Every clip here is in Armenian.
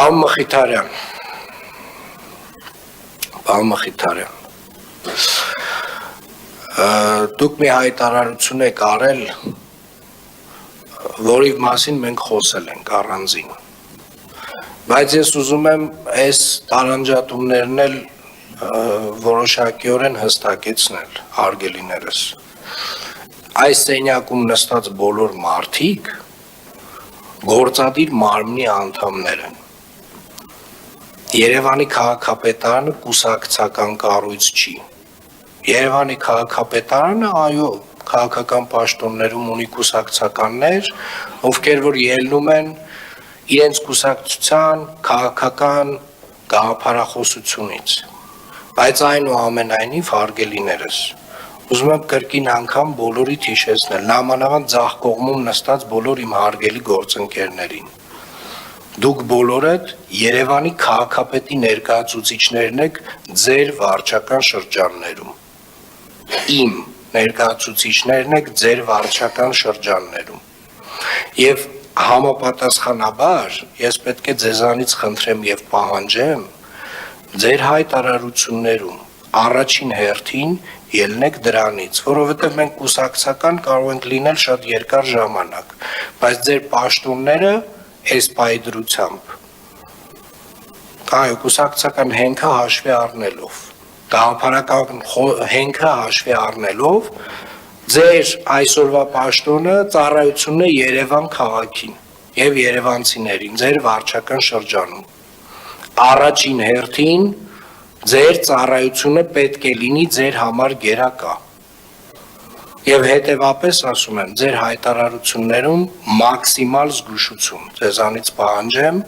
Պարոն Մխիթարյան, դուք մի հայտարարություն եք արել, որի մասին մենք խոսել ենք առանձին, բայց ես ուզում եմ այս տարանջատումներն էլ որոշակիորեն հստակեցնել, հարգելիներս, այս սենյակում նստած բոլոր մարդիկ գործադիր մարմնի անդամներ են, Երևանի քաղաքապետարանը կուսակցական կառույց չի, Երևանի քաղաքապետարանը, այո, քաղաքական պաշտոններում ունի կուսակցականներ, ովքեր որ ելնում են իրենց կուսակցության քաղաքական գաղափարախոսությունից, բայց այնուամենայնիվ հարգելիներս, ուզում եմ կրկին անգամ բոլորիդ հիշեցնել, նամանավանդ ձախ կողմում նստած բոլոր իմ հարգելի գործընկերներին, դուք բոլորդ Երևանի քաղաքապետի ներկայացուցիչներն եք ձեր վարչական շրջաններում, իմ ներկայացուցիչներն եք ձեր վարչական շրջաններում, և համապատասխանաբար ես պետք է ձեզանից խնդրեմ և պահանջեմ ձեր հայտարարություններում առաջին հերթին ելնեք դրանից, որովհետև մենք կուսակցական կարող ենք լինել շատ երկար ժամանակ, բայց ձեր պաշտոնները այս պայդրությամբ, այո, կուսակցական հենքը հաշվի առնելով, գաղափարական հենքը հաշվի առնելով, ձեր այսօրվա պաշտոնը ծառայությունն է Երևան քաղաքին և երևանցիներին, ձեր վարչական շրջանում, առաջին հերթին ձեր ծառայությունը պետք է լինի ձեր համար գերակա, և հետևապես ասում եմ, ձեր հայտարարություններում մաքսիմալ զգուշություն ձեզանից պահանջեմ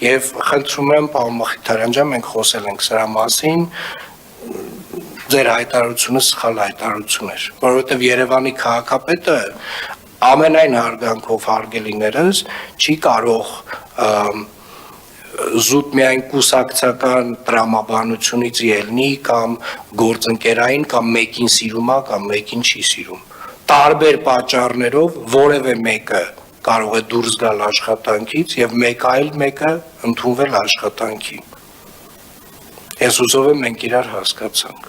և խնդրում եմ, պարոն Մխիթարյան ջան, մենք խոսել ենք սրա մասին, ձեր հայտարարությունը սխալ հայտարարություն էր, որովհետև Երևանի քաղաքապետը ամենայն հարգանքով հարգելիներս չի կարող զուտ միայն կուսակցական տրամաբանությունից ելնի կամ գործընկերային կամ մեկին սիրում է կամ մեկին չի սիրում, տարբեր պատճառներով որևէ մեկը կարող է դուրս գալ աշխատանքից և մեկ այլ մեկը ընդունվել աշխատանքի, ես հուսով եմ մենք իրար հասկացանք,